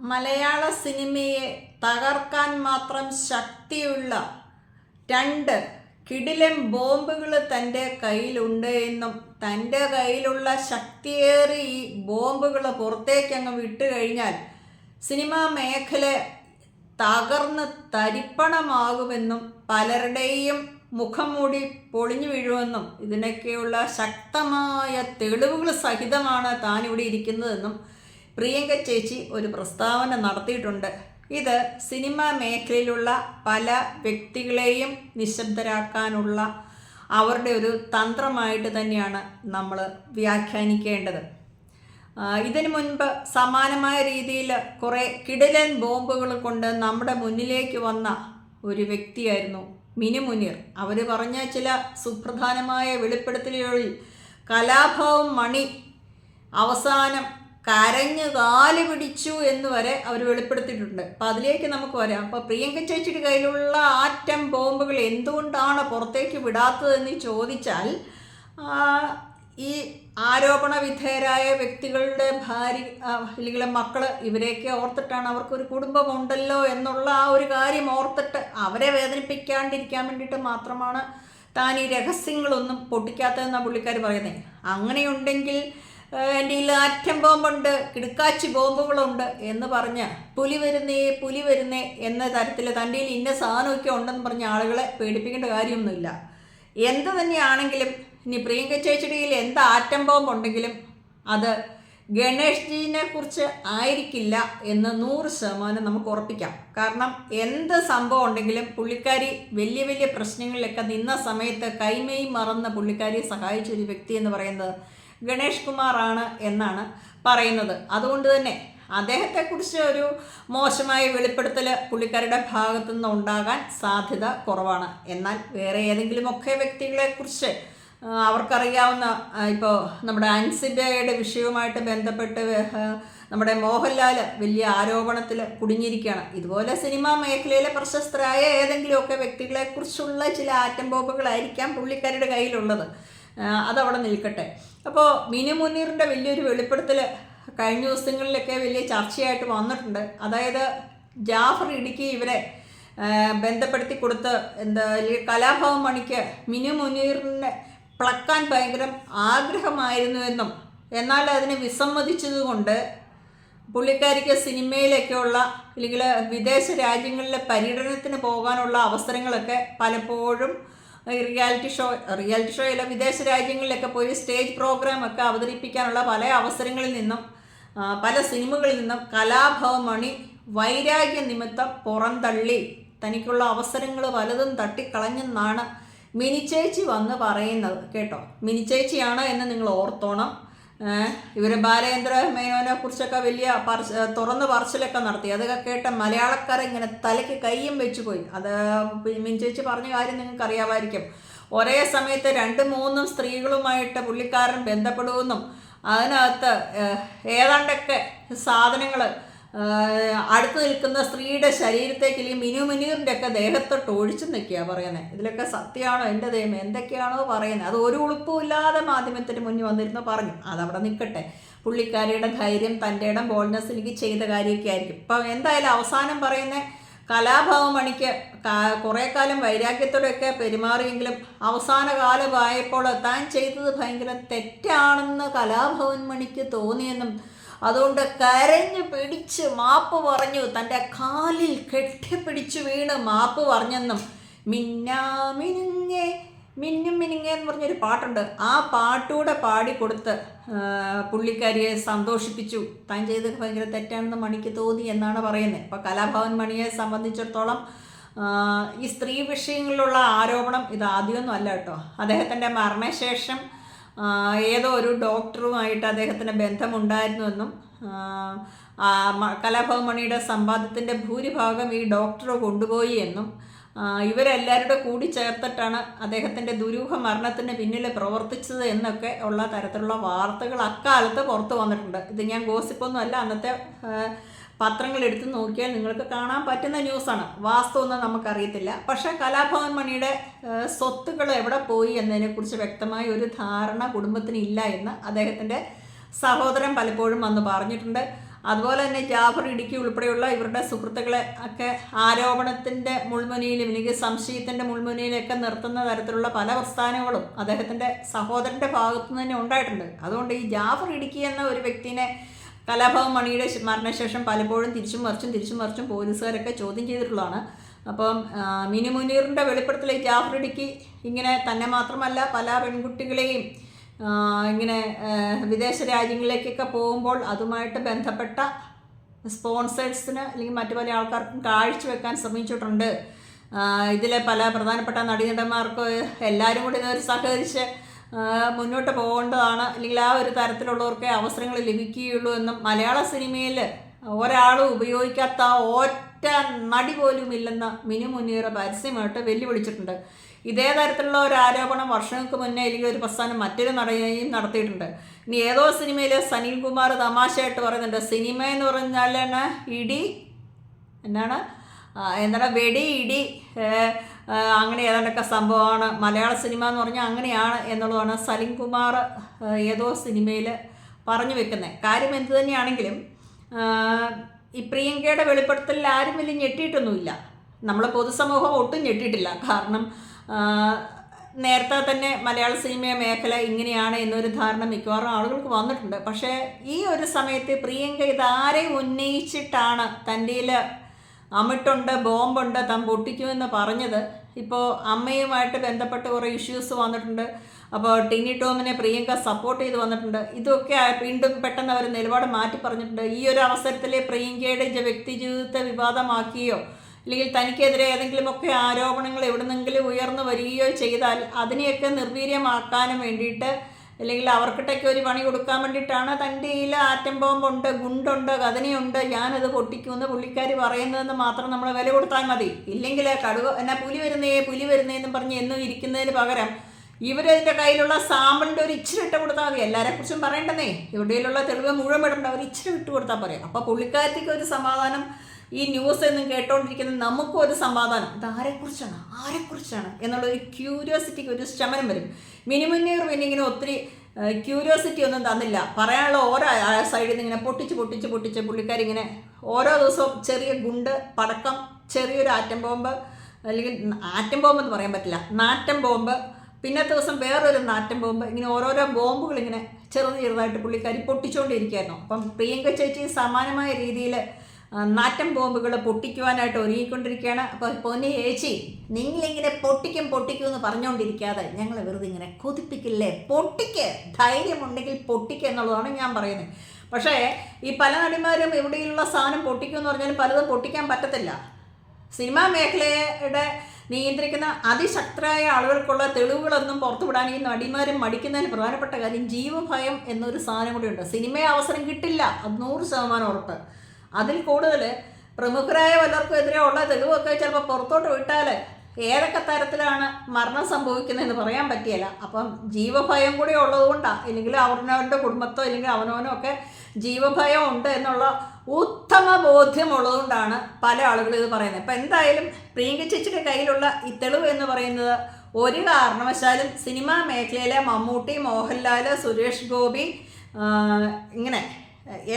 മലയാള സിനിമയെ തകർക്കാൻ മാത്രം ശക്തിയുള്ള രണ്ട് കിടിലൻ ബോംബുകൾ തൻ്റെ കയ്യിലുണ്ട് എന്നും തൻ്റെ കയ്യിലുള്ള ശക്തിയേറി ഈ ബോംബുകൾ പുറത്തേക്കങ്ങ് വിട്ടു കഴിഞ്ഞാൽ സിനിമാ മേഖല തകർന്ന് തരിപ്പണമാകുമെന്നും പലരുടെയും മുഖം മൂടി പൊളിഞ്ഞു വീഴുമെന്നും ഇതിനൊക്കെയുള്ള ശക്തമായ തെളിവുകൾ സഹിതമാണ് താൻ ഇവിടെ ഇരിക്കുന്നതെന്നും പ്രിയങ്ക ചേച്ചി ഒരു പ്രസ്താവന നടത്തിയിട്ടുണ്ട്. ഇത് സിനിമാ മേഖലയിലുള്ള പല വ്യക്തികളെയും നിശബ്ദരാക്കാനുള്ള അവരുടെ ഒരു തന്ത്രമായിട്ട് തന്നെയാണ് നമ്മൾ വ്യാഖ്യാനിക്കേണ്ടത്. ഇതിനു മുൻപ് സമാനമായ രീതിയിൽ കുറേ കിടിലൻ ബോംബുകൾ കൊണ്ട് നമ്മുടെ മുന്നിലേക്ക് വന്ന ഒരു വ്യക്തിയായിരുന്നു മിനു മുനീർ. അവർ പറഞ്ഞ ചില സുപ്രധാനമായ വെളിപ്പെടുത്തലുകളിൽ കലാഭവൻ മണി അവസാനം കരഞ്ഞു കാല് പിടിച്ചു എന്ന് വരെ അവർ വെളിപ്പെടുത്തിയിട്ടുണ്ട്. അപ്പം അതിലേക്ക് നമുക്ക് വരാം. അപ്പോൾ പ്രിയങ്ക ചേച്ചിയുടെ കയ്യിലുള്ള ആറ്റം ബോംബുകൾ എന്തുകൊണ്ടാണ് പുറത്തേക്ക് വിടാത്തതെന്ന് ചോദിച്ചാൽ, ഈ ആരോപണ വിധേയരായ വ്യക്തികളുടെ ഭാര്യ അല്ലെങ്കിൽ മക്കൾ ഇവരെയൊക്കെ ഓർത്തിട്ടാണ്, അവർക്കൊരു കുടുംബമുണ്ടല്ലോ എന്നുള്ള ആ ഒരു കാര്യം ഓർത്തിട്ട് അവരെ വേദനിപ്പിക്കാണ്ടിരിക്കാൻ വേണ്ടിയിട്ട് മാത്രമാണ് താൻ ഈ രഹസ്യങ്ങളൊന്നും പൊട്ടിക്കാത്തതെന്നാണ് പുള്ളിക്കാർ പറയുന്നത്. അങ്ങനെയുണ്ടെങ്കിൽ എൻ്റെ കയ്യിൽ ആറ്റം ബോംബുണ്ട്, കിടുക്കാച്ചി ബോംബുകളുണ്ട് എന്ന് പറഞ്ഞ് പുലി വരുന്നേ എന്ന തരത്തിൽ തൻ്റെ കയ്യിൽ ഇന്ന സാധനമൊക്കെ ഉണ്ടെന്ന് പറഞ്ഞ ആളുകളെ പേടിപ്പിക്കേണ്ട കാര്യമൊന്നുമില്ല. എന്ത് തന്നെയാണെങ്കിലും ഇനി പ്രിയങ്ക ചേച്ചിയുടെ കയ്യിൽ എന്ത് ആറ്റം ബോംബ് ഉണ്ടെങ്കിലും അത് ഗണേഷ് ജീനെ കുറിച്ച് ആയിരിക്കില്ല എന്ന് 100% നമുക്ക് ഉറപ്പിക്കാം. കാരണം എന്ത് സംഭവം ഉണ്ടെങ്കിലും പുള്ളിക്കാരി വലിയ വലിയ പ്രശ്നങ്ങളിലൊക്കെ നിന്ന സമയത്ത് കൈമേയി മറന്ന പുള്ളിക്കാരിയെ സഹായിച്ച ഒരു വ്യക്തി എന്ന് പറയുന്നത് ഗണേഷ് കുമാറാണ് എന്നാണ് പറയുന്നത്. അതുകൊണ്ട് തന്നെ അദ്ദേഹത്തെക്കുറിച്ച് ഒരു മോശമായ വെളിപ്പെടുത്തൽ പുള്ളിക്കാരുടെ ഭാഗത്തു നിന്ന് ഉണ്ടാകാൻ സാധ്യത കുറവാണ്. എന്നാൽ വേറെ ഏതെങ്കിലുമൊക്കെ വ്യക്തികളെക്കുറിച്ച് അവർക്കറിയാവുന്ന, ഇപ്പോൾ നമ്മുടെ അൻസിബയുടെ വിഷയവുമായിട്ട് ബന്ധപ്പെട്ട് നമ്മുടെ മോഹൻലാൽ വലിയ ആരോപണത്തിൽ കുടുങ്ങിയിരിക്കുകയാണ്. ഇതുപോലെ സിനിമാ മേഖലയിലെ പ്രശസ്തരായ ഏതെങ്കിലുമൊക്കെ വ്യക്തികളെക്കുറിച്ചുള്ള ചില ആറ്റം ബോംബുകളായിരിക്കാം പുള്ളിക്കാരുടെ കയ്യിലുള്ളത്. അതവിടെ നിൽക്കട്ടെ. അപ്പോൾ മിനു മുനീറിൻ്റെ വലിയൊരു വെളിപ്പെടുത്തൽ കഴിഞ്ഞ ദിവസങ്ങളിലൊക്കെ വലിയ ചർച്ചയായിട്ട് വന്നിട്ടുണ്ട്. അതായത് ജാഫർ ഇടുക്കി ഇവരെ ബന്ധപ്പെടുത്തി കൊടുത്ത് കലാഭവൻ മണിക്ക് മിനു മുനീറിനെ പ്ലക്കാൻ ഭയങ്കര ആഗ്രഹമായിരുന്നുവെന്നും എന്നാൽ അതിനെ വിസമ്മതിച്ചതുകൊണ്ട് പുള്ളിക്കാരിക്ക് സിനിമയിലേക്കുള്ള അല്ലെങ്കിൽ വിദേശ രാജ്യങ്ങളിലെ പര്യടനത്തിന് പോകാനുള്ള അവസരങ്ങളൊക്കെ പലപ്പോഴും റിയാലിറ്റി ഷോയിലെ വിദേശ രാജ്യങ്ങളിലൊക്കെ പോയി സ്റ്റേജ് പ്രോഗ്രാമൊക്കെ അവതരിപ്പിക്കാനുള്ള പല അവസരങ്ങളിൽ നിന്നും പല സിനിമകളിൽ നിന്നും കലാഭവൻ മണി വൈരാഗ്യ നിമിത്തം പുറന്തള്ളി തനിക്കുള്ള അവസരങ്ങൾ പലതും തട്ടിക്കളഞ്ഞെന്നാണ് മിനിച്ചേച്ചി വന്ന് പറയുന്നത് കേട്ടോ. മിനിച്ചേച്ചിയാണ് എന്ന് നിങ്ങൾ ഓർത്തോണം. ഇവർ ബാലേന്ദ്ര മേനോനെ കുറിച്ചൊക്കെ വലിയ തുറന്ന് പറച്ചിലൊക്കെ നടത്തി. അതൊക്കെ കേട്ട മലയാളക്കാരെ ഇങ്ങനെ തലയ്ക്ക് കയ്യും വെച്ച് പോയി. അത് മിനിച്ചേച്ചി പറഞ്ഞ കാര്യം നിങ്ങൾക്ക് അറിയാമായിരിക്കും. ഒരേ സമയത്ത് 2-3 സ്ത്രീകളുമായിട്ട് പുള്ളിക്കാരൻ ബന്ധപ്പെടുമെന്നും അതിനകത്ത് ഏതാണ്ടൊക്കെ സാധനങ്ങൾ അടുത്ത് നിൽക്കുന്ന സ്ത്രീയുടെ ശരീരത്തേക്ക് അല്ലെങ്കിൽ മിനു മുനീറിൻ്റെ ഒക്കെ ദേഹത്തോട്ട് ഒഴിച്ചു നിൽക്കുകയാണ് പറയുന്നത്. ഇതിലൊക്കെ സത്യമാണോ എൻ്റെ ദൈവം എന്തൊക്കെയാണോ പറയുന്നത്? അത് ഒരു ഉളുപ്പുമില്ലാതെ മാധ്യമത്തിന് മുന്നിൽ വന്നിരുന്നു പറഞ്ഞു. അതവിടെ നിൽക്കട്ടെ. പുള്ളിക്കാരിയുടെ ധൈര്യം, തൻ്റെ ഇടം, ബോൾഡ്നെസ് എനിക്ക് ചെയ്ത കാര്യമൊക്കെ ആയിരിക്കും. ഇപ്പം എന്തായാലും അവസാനം പറയുന്നത് കലാഭവൻ മണിക്ക് കുറേ കാലം വൈരാഗ്യത്തോടെയൊക്കെ പെരുമാറിയെങ്കിലും അവസാന കാലമായപ്പോൾ താൻ ചെയ്തത് ഭയങ്കര തെറ്റാണെന്ന് കലാഭവൻ മണിക്ക് തോന്നിയെന്നും അതുകൊണ്ട് കരഞ്ഞു പിടിച്ച് മാപ്പ് പറഞ്ഞു, തൻ്റെ കാലിൽ കെട്ടിപ്പിടിച്ച് വീണ് മാപ്പ് പറഞ്ഞെന്നും മിന്നാമിനുങ്ങേ മിന്നും മിനുങ്ങേ എന്ന് പറഞ്ഞൊരു പാട്ടുണ്ട്. ആ പാട്ടുകൂടെ പാടിക്കൊടുത്ത് പുള്ളിക്കാരിയെ സന്തോഷിപ്പിച്ചു. താൻ ചെയ്തത് ഭയങ്കര തെറ്റാണെന്ന് മണിക്ക് തോന്നി എന്നാണ് പറയുന്നത്. ഇപ്പോൾ കലാഭവൻ മണിയെ സംബന്ധിച്ചിടത്തോളം ഈ സ്ത്രീ വിഷയങ്ങളിലുള്ള ആരോപണം ഇത് ആദ്യമൊന്നും അല്ല കേട്ടോ. അദ്ദേഹത്തിൻ്റെ മരണശേഷം ഏതോ ഒരു ഡോക്ടറുമായിട്ട് അദ്ദേഹത്തിന് ബന്ധമുണ്ടായിരുന്നുവെന്നും കലാഭവൻ മണിയുടെ സമ്പാദ്യത്തിൻ്റെ ഭൂരിഭാഗം ഈ ഡോക്ടർ കൊണ്ടുപോയി എന്നും ഇവരെല്ലാവരുടെ കൂടി ചേർത്തിട്ടാണ് അദ്ദേഹത്തിൻ്റെ ദുരൂഹ മരണത്തിന് പിന്നിൽ പ്രവർത്തിച്ചത് എന്നൊക്കെ ഉള്ള തരത്തിലുള്ള വാർത്തകൾ അക്കാലത്ത് പുറത്തു വന്നിട്ടുണ്ട്. ഇത് ഞാൻ ഗോസിപ്പൊന്നും അല്ല, അന്നത്തെ പത്രങ്ങളെടുത്ത് നോക്കിയാൽ നിങ്ങൾക്ക് കാണാൻ പറ്റുന്ന ന്യൂസാണ്. വാസ്തവമൊന്നും നമുക്കറിയത്തില്ല. പക്ഷേ കലാഭവൻ മണിയുടെ സ്വത്തുക്കൾ എവിടെ പോയി എന്നതിനെക്കുറിച്ച് വ്യക്തമായ ഒരു ധാരണ കുടുംബത്തിന് ഇല്ല എന്ന് അദ്ദേഹത്തിൻ്റെ സഹോദരൻ പലപ്പോഴും വന്ന് പറഞ്ഞിട്ടുണ്ട്. അതുപോലെ തന്നെ ജാഫർ ഇടുക്കി ഉൾപ്പെടെയുള്ള ഇവരുടെ സുഹൃത്തുക്കളെ ഒക്കെ ആരോപണത്തിൻ്റെ മുൾമുനയിലും അല്ലെങ്കിൽ സംശയത്തിൻ്റെ മുൾമുനയിലൊക്കെ നിർത്തുന്ന തരത്തിലുള്ള പല പ്രസ്ഥാനങ്ങളും അദ്ദേഹത്തിൻ്റെ സഹോദരൻ്റെ ഭാഗത്തു നിന്ന് തന്നെ ഉണ്ടായിട്ടുണ്ട്. അതുകൊണ്ട് ഈ ജാഫർ ഇടുക്കി എന്ന ഒരു വ്യക്തിനെ കലാഭവൻ മണിയുടെ മരണശേഷം പലപ്പോഴും തിരിച്ചും മറിച്ചും പോലീസുകാരൊക്കെ ചോദ്യം ചെയ്തിട്ടുള്ളതാണ്. അപ്പം മിനി മുനീറിൻ്റെ വെളിപ്പെടുത്തൽ ജാഫർ ഇടുക്കി ഇങ്ങനെ തന്നെ മാത്രമല്ല പല പെൺകുട്ടികളെയും ഇങ്ങനെ വിദേശ രാജ്യങ്ങളിലേക്കൊക്കെ പോകുമ്പോൾ അതുമായിട്ട് ബന്ധപ്പെട്ട സ്പോൺസേഴ്സിന് അല്ലെങ്കിൽ മറ്റു പല ആൾക്കാർക്കും കാഴ്ചവെക്കാൻ ശ്രമിച്ചിട്ടുണ്ട്. ഇതിലെ പല പ്രധാനപ്പെട്ട നടീനടന്മാർക്ക് എല്ലാവരും കൂടി ഇതൊരു സഹകരിച്ച് മുന്നോട്ട് പോകേണ്ടതാണ്, അല്ലെങ്കിൽ ആ ഒരു തരത്തിലുള്ളവർക്ക് അവസരങ്ങൾ ലഭിക്കുകയുള്ളൂ എന്നും മലയാള സിനിമയിൽ ഒരാളും ഉപയോഗിക്കാത്ത ഒറ്റ നടി പോലും ഇല്ലെന്ന് മിനി മുനീർ പരസ്യമായിട്ട് വെല്ലുവിളിച്ചിട്ടുണ്ട്. ഇതേ തരത്തിലുള്ള ഒരു ആരോപണം വർഷങ്ങൾക്ക് മുന്നേ അല്ലെങ്കിൽ ഒരു പ്രസ്ഥാനം മറ്റൊരു നടനെയും നടത്തിയിട്ടുണ്ട്. ഇനി ഏതോ സിനിമയിൽ സനീൽകുമാർ തമാശയായിട്ട് പറയുന്നുണ്ട്, സിനിമ എന്ന് പറഞ്ഞാൽ എന്താണ് വെടി ഇടി അങ്ങനെ ഏതാണ്ടൊക്കെ സംഭവമാണ്, മലയാള സിനിമ എന്ന് പറഞ്ഞാൽ അങ്ങനെയാണ് എന്നുള്ളതാണ് സലീംകുമാർ ഏതോ സിനിമയിൽ പറഞ്ഞു വെക്കുന്നത്. കാര്യം എന്തു തന്നെയാണെങ്കിലും ഈ പ്രിയങ്കയുടെ വെളിപ്പെടുത്തലിൽ ആരും വലിയ ഞെട്ടിയിട്ടൊന്നുമില്ല. നമ്മൾ പൊതുസമൂഹം ഒട്ടും ഞെട്ടിയിട്ടില്ല. കാരണം നേരത്തെ തന്നെ മലയാള സിനിമ മേഖല ഇങ്ങനെയാണ് എന്നൊരു ധാരണ മിക്കവാറും ആളുകൾക്ക് വന്നിട്ടുണ്ട്. പക്ഷേ ഈ ഒരു സമയത്ത് പ്രിയങ്ക ഇതാരെ ഉന്നയിച്ചിട്ടാണ് തൻ്റെ അമിട്ടുണ്ട് ബോംബുണ്ട് താൻ പൊട്ടിക്കുമെന്ന് പറഞ്ഞത്? ഇപ്പോൾ അമ്മയുമായിട്ട് ബന്ധപ്പെട്ട് കുറേ ഇഷ്യൂസ് വന്നിട്ടുണ്ട്. അപ്പോൾ ടിനി ടോമിനെ പ്രിയങ്ക സപ്പോർട്ട് ചെയ്ത് വന്നിട്ടുണ്ട്. ഇതൊക്കെ വീണ്ടും പെട്ടെന്ന് അവർ നിലപാട് മാറ്റി പറഞ്ഞിട്ടുണ്ട്. ഈ ഒരു അവസരത്തിൽ പ്രിയങ്കയുടെ വ്യക്തി ജീവിതത്തെ വിവാദമാക്കിയോ അല്ലെങ്കിൽ തനിക്കെതിരെ ഏതെങ്കിലുമൊക്കെ ആരോപണങ്ങൾ എവിടുന്നെങ്കിലും ഉയർന്നു വരികയോ ചെയ്താൽ അതിനെയൊക്കെ നിർവീര്യമാക്കാനും വേണ്ടിയിട്ട് അല്ലെങ്കിൽ അവർക്കിട്ടൊക്കെ ഒരു പണി കൊടുക്കാൻ വേണ്ടിയിട്ടാണ് തൻ്റെ കയ്യിൽ ആറ്റം ബോംബുണ്ട്, ഗുണ്ടുണ്ട്, കഥനയുണ്ട്, ഞാനത് പൊട്ടിക്കുമെന്ന് പുള്ളിക്കാരി പറയുന്നതെന്ന് മാത്രം നമ്മൾ വില കൊടുത്താൽ മതി. ഇല്ലെങ്കിൽ പുലി വരുന്നേന്നും പറഞ്ഞ് എന്നും ഇരിക്കുന്നതിന് പകരം ഇവരതിൻ്റെ കയ്യിലുള്ള സാമ്പിളിൻ്റെ ഒരു ഇച്ചിരി ഇട്ട് കൊടുത്താൽ മതി. എല്ലാവരെക്കുറിച്ചും പറയണ്ടെന്നേ, ഇവിടെയുള്ള തെളിവ് മുഴുവൻ ഇടണ്ട, ഒരു ഇച്ചിരി വിട്ട് കൊടുത്താൽ പറയാം. അപ്പോൾ പുള്ളിക്കാരത്തേക്ക് ഒരു സമാധാനം, ഈ ന്യൂസ് എന്നും കേട്ടോണ്ടിരിക്കുന്ന നമുക്കും ഒരു സമാധാനം. ഇത് ആരെക്കുറിച്ചാണ് എന്നുള്ളൊരു ക്യൂരിയോസിറ്റിക്ക് ഒരു ശമനം വരും. മിനി മുനീർ പിന്നെ ഇങ്ങനെ ഒത്തിരി ക്യൂരിയോസിറ്റി ഒന്നും തന്നില്ല. പറയാനുള്ള ഓരോ സൈഡിൽ നിന്ന് ഇങ്ങനെ പൊട്ടിച്ച് പുള്ളിക്കാരിങ്ങനെ ഓരോ ദിവസവും ചെറിയ ഗുണ്ട്, പടക്കം, ചെറിയൊരു ആറ്റം ബോംബ്, അല്ലെങ്കിൽ ആറ്റം ബോംബ് എന്ന് പറയാൻ പറ്റില്ല, നാറ്റം ബോംബ്, പിന്നത്തെ ദിവസം വേറൊരു നാറ്റം ബോംബ്, ഇങ്ങനെ ഓരോരോ ബോംബുകൾ ഇങ്ങനെ ചെറുതായിട്ട് പുള്ളിക്കാരി പൊട്ടിച്ചുകൊണ്ടിരിക്കുകയായിരുന്നു. അപ്പം പ്രിയങ്ക ചേച്ചി സമാനമായ രീതിയിൽ നാറ്റം ബോംബുകൾ പൊട്ടിക്കുവാനായിട്ട് ഒരുങ്ങിക്കൊണ്ടിരിക്കുകയാണ്. അപ്പോൾ പൊന്നി ചേച്ചി, നിങ്ങളിങ്ങനെ പൊട്ടിക്കും എന്ന് പറഞ്ഞുകൊണ്ടിരിക്കാതെ ഞങ്ങളെ വെറുതെ ഇങ്ങനെ കൊതിപ്പിക്കില്ലേ, പൊട്ടിക്ക്, ധൈര്യമുണ്ടെങ്കിൽ പൊട്ടിക്കുക എന്നുള്ളതാണ് ഞാൻ പറയുന്നത്. പക്ഷേ ഈ പല നടിമാരും എവിടെയുള്ള സാധനം പൊട്ടിക്കുമെന്ന് പറഞ്ഞാലും പലതും പൊട്ടിക്കാൻ പറ്റത്തില്ല. സിനിമാ മേഖലയുടെ നിയന്ത്രിക്കുന്ന അതിശക്തരായ ആളുകൾക്കുള്ള തെളിവുകളൊന്നും പുറത്തുവിടാൻ ഈ നടിമാരും മടിക്കുന്നതിന് പ്രധാനപ്പെട്ട കാര്യം ജീവഭയം എന്നൊരു സാധനം കൂടിയുണ്ട്. സിനിമയെ അവസരം കിട്ടില്ല, അത് 100% ഉറപ്പ്. അതിൽ കൂടുതൽ പ്രമുഖരായ വല്ലവർക്കും എതിരെ ഉള്ള തെളിവൊക്കെ ചിലപ്പോൾ പുറത്തോട്ട് വിട്ടാൽ ഏതൊക്കെ തരത്തിലാണ് മരണം സംഭവിക്കുന്നതെന്ന് പറയാൻ പറ്റിയല്ല. അപ്പം ജീവഭയം കൂടി ഉള്ളതുകൊണ്ടാണ്, ഇല്ലെങ്കിൽ അവനവൻ്റെ കുടുംബത്തോ അല്ലെങ്കിൽ അവനവനോ ഒക്കെ ജീവഭയം ഉണ്ട് എന്നുള്ള ഉത്തമ ബോധ്യമുള്ളതുകൊണ്ടാണ് പല ആളുകളും ഇത് പറയുന്നത്. ഇപ്പം എന്തായാലും പ്രിയങ്ക ചേച്ചിയുടെ കയ്യിലുള്ള ഈ തെളിവ് എന്ന് പറയുന്നത് ഒരു കാരണവശാലും സിനിമാ മേഖലയിലെ മമ്മൂട്ടി, മോഹൻലാൽ, സുരേഷ് ഗോപി, ഇങ്ങനെ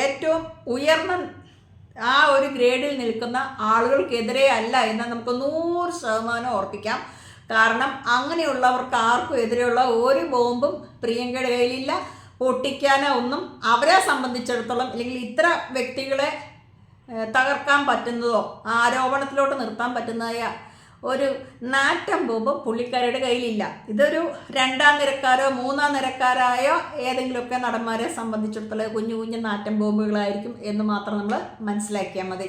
ഏറ്റവും ഉയർന്ന ആ ഒരു ഗ്രേഡിൽ നിൽക്കുന്ന ആളുകൾക്കെതിരെ അല്ല എന്ന് നമുക്ക് 100% ഉറപ്പിക്കാം. കാരണം അങ്ങനെയുള്ളവർക്ക് ആർക്കും എതിരെയുള്ള ഒരു ബോംബും പ്രിയങ്കയുടെ കയ്യിലില്ല. പൊട്ടിക്കാനോ ഒന്നും അവരെ സംബന്ധിച്ചിടത്തോളം അല്ലെങ്കിൽ ഇത്ര വ്യക്തികളെ തകർക്കാൻ പറ്റുന്നതോ ആരോപണത്തിലോട്ട് നിർത്താൻ പറ്റുന്നതായ ഒരു നാറ്റം ബോംബ് പുള്ളിക്കാരുടെ കയ്യിലില്ല. ഇതൊരു 2ാം നിരക്കാരോ 3ാം നിരക്കാരായോ ഏതെങ്കിലുമൊക്കെ നടന്മാരെ സംബന്ധിച്ചിടത്തോളം കുഞ്ഞു നാറ്റം ബോംബുകളായിരിക്കും എന്ന് മാത്രം നമ്മൾ മനസ്സിലാക്കിയാൽ മതി.